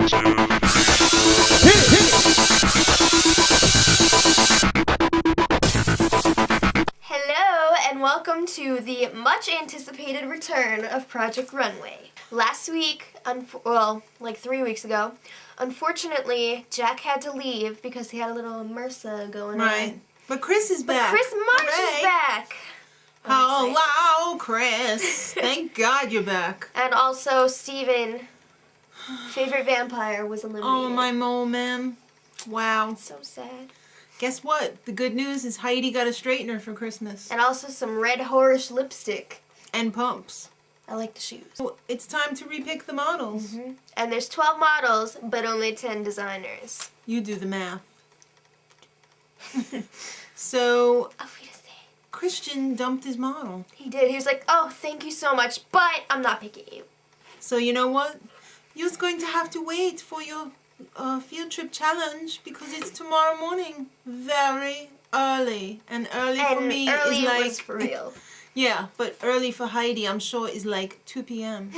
Hello, and welcome to the much anticipated return of Project Runway. Last week, like 3 weeks ago, unfortunately, Jack had to leave because he had a little MRSA going on. Right. But Chris is back. Chris Marsh is back. Hello, Chris. Thank God you're back. And also, Steven, favorite vampire, was eliminated. Oh, my mole man. Wow. It's so sad. Guess what? The good news is Heidi got a straightener for Christmas. And also some red horish lipstick. And pumps. I like the shoes. So it's time to repick the models. Mm-hmm. And there's 12 models, but only 10 designers. You do the math. So, Christian dumped his model. He did. He was like, oh, thank you so much, but I'm not picking you. So you know what? You're going to have to wait for your field trip challenge because it's tomorrow morning, very early, and early for me early is like was for real. Yeah, but early for Heidi, I'm sure, is like 2 p.m.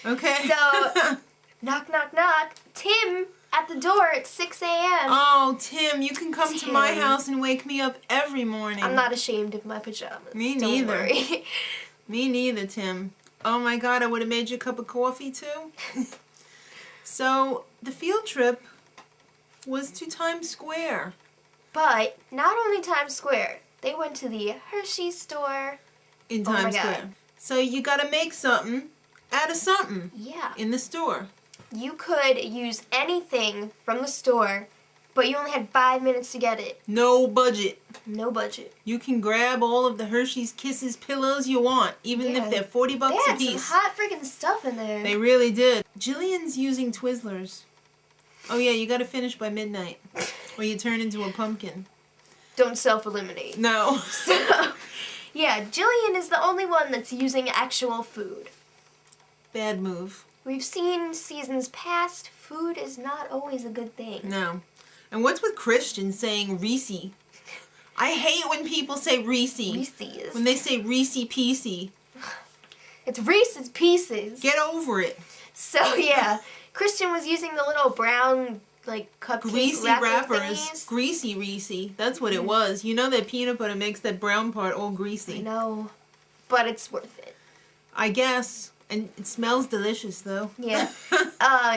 Okay. So, knock, knock, knock. Tim at the door at 6 a.m. Oh, Tim, you can come to my house and wake me up every morning. I'm not ashamed of my pajamas. Me Don't neither. worry. Me neither, Tim. Oh my God, I would have made you a cup of coffee too. So, the field trip was to Times Square. But not only Times Square. They went to the Hershey Store. In Times Square. So you gotta make something out of something. Yeah. In the store. You could use anything from the store, but you only had 5 minutes to get it. No budget. No budget. You can grab all of the Hershey's Kisses pillows you want, even if they're $40 a piece. They had some hot freaking stuff in there. They really did. Jillian's using Twizzlers. Oh yeah, you gotta finish by midnight, or you turn into a pumpkin. Don't self-eliminate. No. So, yeah, Jillian is the only one that's using actual food. Bad move. We've seen seasons past, food is not always a good thing. No. And what's with Christian saying Reese? I hate when people say Reese. Reese's. When they say Reese Piecey. It's Reese's Pieces. Get over it. So, yeah, Christian was using the little brown, like, cupcake greasy wrappers. Thingies. Greasy Reese. That's what it was. You know that peanut butter makes that brown part all greasy. I know. But it's worth it. I guess. And it smells delicious, though. Yeah.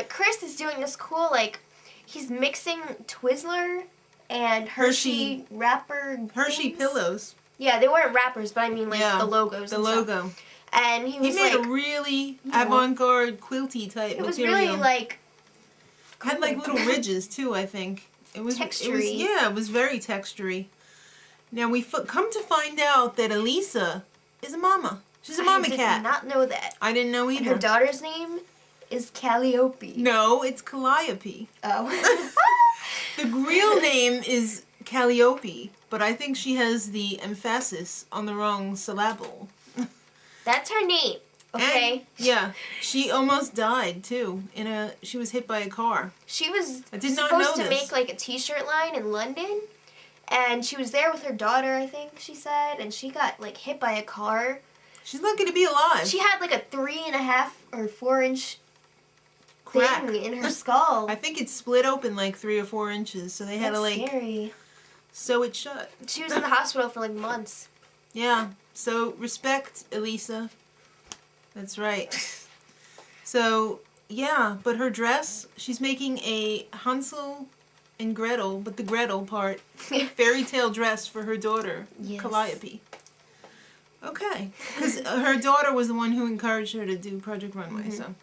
Chris is doing this cool, like, he's mixing Twizzler and Hershey wrapper Hershey things. pillows. Yeah, they weren't wrappers, but I mean, like, the logos. The logo. Stuff. And he made like, a really avant-garde quilty type material. It was really, like... Had, like, little ridges, too, I think. It was textury. It was very textury. Now, we come to find out that Elisa is a mama. She's a mama cat. I did not know that. I didn't know either. And her daughter's name is Calliope. No, it's Calliope. Oh. The real name is Calliope, but I think she has the emphasis on the wrong syllable. That's her name, okay? And, yeah, she almost died too. She was hit by a car. She was supposed to make like a t-shirt line in London, and she was there with her daughter, I think she said, and she got like hit by a car. She's lucky to be alive. She had like a 3.5 or 4 inch crack thing in her skull. I think it split open like 3 or 4 inches, so they had to like scary. Sew it shut. She was in the hospital for like months. Yeah. So respect, Elisa. That's right. So yeah, but her dress, she's making a Hansel and Gretel, but the Gretel part, fairy tale dress for her daughter, Calliope. Okay, because her daughter was the one who encouraged her to do Project Runway. So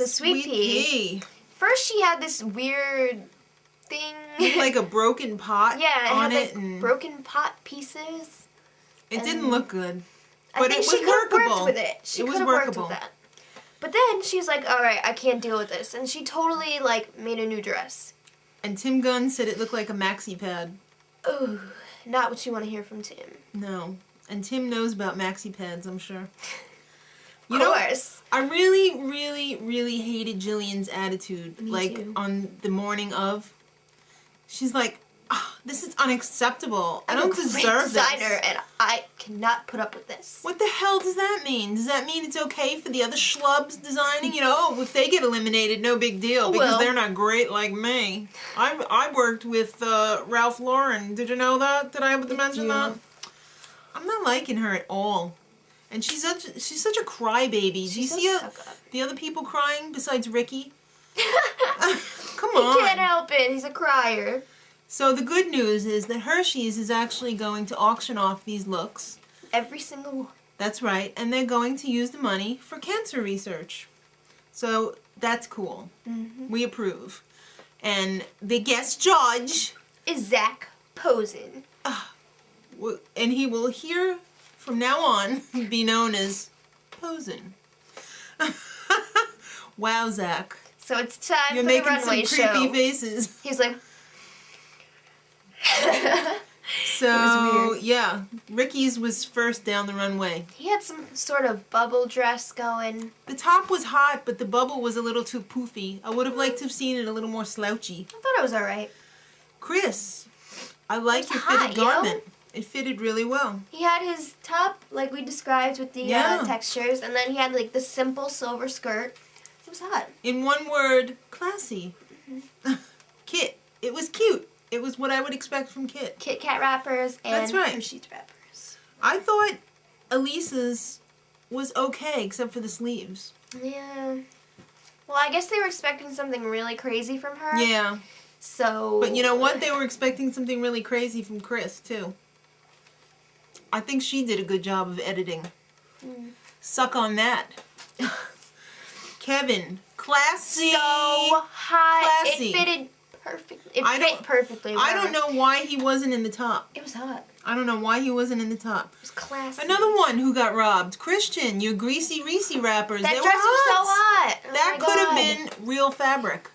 Sweet Pea. First, she had this weird thing, like a broken pot. Yeah, on it had and broken pot pieces. It didn't look good, but but it was workable. Worked with it. She could have worked with that. But then she's like, "All right, I can't deal with this," and she totally like made a new dress. And Tim Gunn said it looked like a maxi pad. Ooh, not what you want to hear from Tim. No. And Tim knows about maxi pads, I'm sure. Of course. I really, really, really hated Jillian's attitude. Me like, too. on the morning of. She's like, This is unacceptable. I I'm don't a great deserve designer, this. and I cannot put up with this. What the hell does that mean? Does that mean it's okay for the other schlubs designing? You know, oh, if they get eliminated, no big deal because Well. they're not great like me. I worked with Ralph Lauren. Did you know that? Did I have to mention that? I'm not liking her at all. And she's such a crybaby. Do you see the other people crying besides Ricky? Come on. He can't help it. He's a crier. So the good news is that Hershey's is actually going to auction off these looks. Every single one. That's right. And they're going to use the money for cancer research. So that's cool. Mm-hmm. We approve. And the guest judge is Zach Posen. And he will here from now on be known as Posen. Wow, Zach. So it's time You're for the making runway some show. creepy faces. He's like... So, yeah, Ricky's was first down the runway. He had some sort of bubble dress going. The top was hot, but the bubble was a little too poofy. I would have liked to have seen it a little more slouchy. I thought it was alright. Chris, I like your hot, fitted garment. It fitted really well. He had his top, like we described, with the textures, and then he had like the simple silver skirt. It was hot. In one word, classy. Mm-hmm. Kit. It was cute. It was what I would expect from Kit. Kit Kat wrappers and That's right. Hershey's wrappers. I thought Elisa's was okay, except for the sleeves. Yeah. Well, I guess they were expecting something really crazy from her. Yeah. So... But you know what? They were expecting something really crazy from Chris, too. I think she did a good job of editing. Mm. Suck on that. Kevin. Classy. So hot. Classy. It fitted perfectly. It fit perfectly. I don't know why he wasn't in the top. It was hot. I don't know why he wasn't in the top. It was classy. Another one who got robbed. Christian, your greasy Reese wrappers. That they dress were was so hot. hot. Oh That my could have God. been real fabric.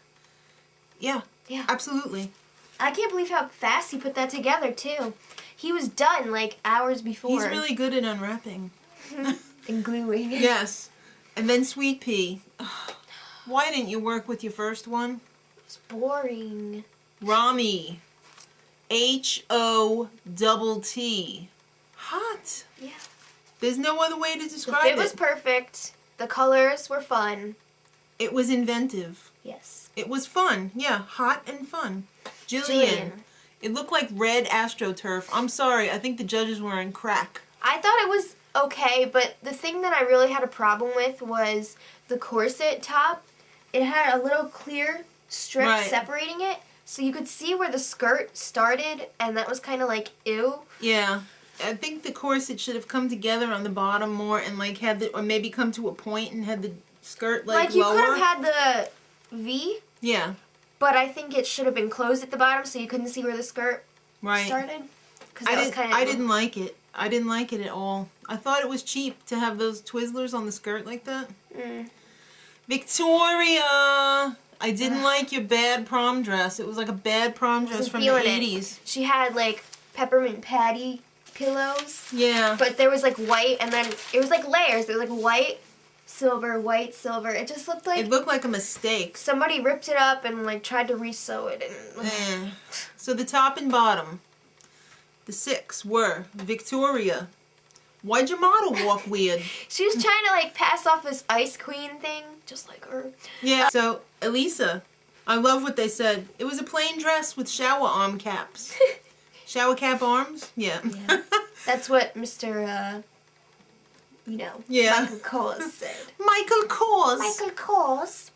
Yeah. Yeah. Absolutely. I can't believe how fast he put that together, too. He was done, like, hours before. He's really good at unwrapping. And gluing. Yes. And then Sweet Pea. Why didn't you work with your first one? It was boring. Rami. H-O-T-T. Hot. Yeah. There's no other way to The describe fit was perfect. The colors were fun. It was inventive. Yes. It was fun. Yeah, hot and fun. Jillian. It looked like red AstroTurf. I'm sorry, I think the judges were on crack. I thought it was okay, but the thing that I really had a problem with was the corset top. It had a little clear strip separating it, so you could see where the skirt started, and that was kind of like, ew. Yeah. I think the corset should have come together on the bottom more and like had the, or maybe come to a point and had the skirt like you lower. could have had the V. Yeah. But I think it should have been closed at the bottom so you couldn't see where the skirt started. I didn't like it. I didn't like it at all. I thought it was cheap to have those Twizzlers on the skirt like that. Mm. Victoria! I didn't like your bad prom dress. It was like a bad prom dress from the 80s. She had like peppermint patty pillows. Yeah. But there was like white and then it was like layers. There was like white, silver, white, silver. It just looked like... It looked like a mistake. Somebody ripped it up and like tried to re-sew it. And So the top and bottom, the 6 were Victoria. Why'd your model walk weird? She was trying to like pass off this ice queen thing, just like her. Yeah. So Elisa, I love what they said. It was a plain dress with shower arm caps. Shower cap arms? Yeah. That's what Mr. Michael Kors said. Michael Kors. Michael Kors.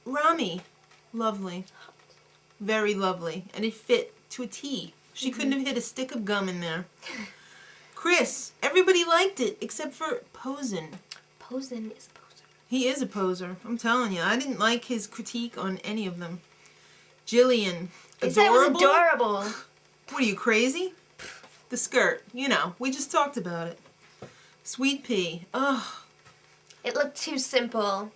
Rami, lovely. Very lovely. And it fit to a T. She couldn't have hit a stick of gum in there. Chris, everybody liked it except for Posen. Posen is a poser. He is a poser. I'm telling you. I didn't like his critique on any of them. Jillian, They said it was adorable. What are you, crazy? The skirt. You know, we just talked about it. Sweet Pea. Ugh. It looked too simple.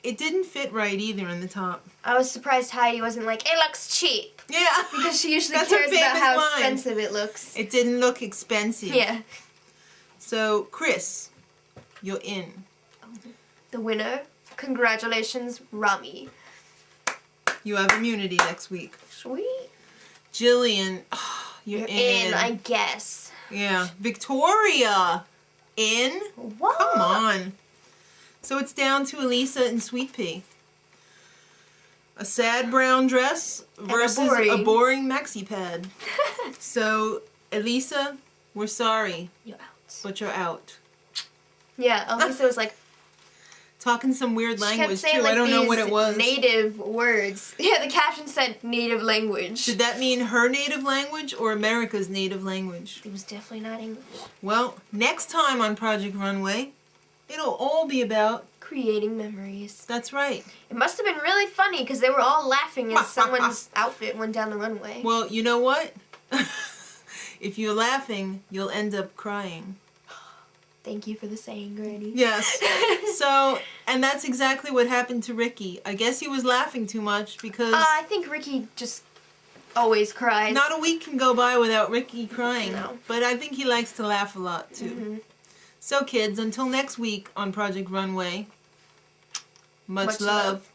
It didn't fit right either in the top. I was surprised Heidi wasn't like, it looks cheap. Yeah. Because she usually That's her cares about famous how line. expensive it looks. It didn't look expensive. Yeah. So, Chris, you're in. The winner, congratulations, Rami. You have immunity next week. Sweet. Jillian, you're in, I guess. Yeah. Victoria, in? What? Come on. So it's down to Elisa and Sweet Pea. A sad brown dress versus a boring maxi pad. So, Elisa, we're sorry. You're out. But you're out. Yeah, Elisa was like... Talking some weird language, saying, too. Like, I don't know what it was. Native words. Yeah, the caption said native language. Did that mean her native language or America's native language? It was definitely not English. Well, next time on Project Runway, it'll all be about... creating memories. That's right. It must have been really funny because they were all laughing as someone's outfit went down the runway. Well, you know what? If you're laughing, you'll end up crying. Thank you for the saying, Granny. Yes. So, and that's exactly what happened to Ricky. I guess he was laughing too much because... I think Ricky just always cries. Not a week can go by without Ricky crying. No. But I think he likes to laugh a lot, too. Mm-hmm. So, kids, until next week on Project Runway, much love.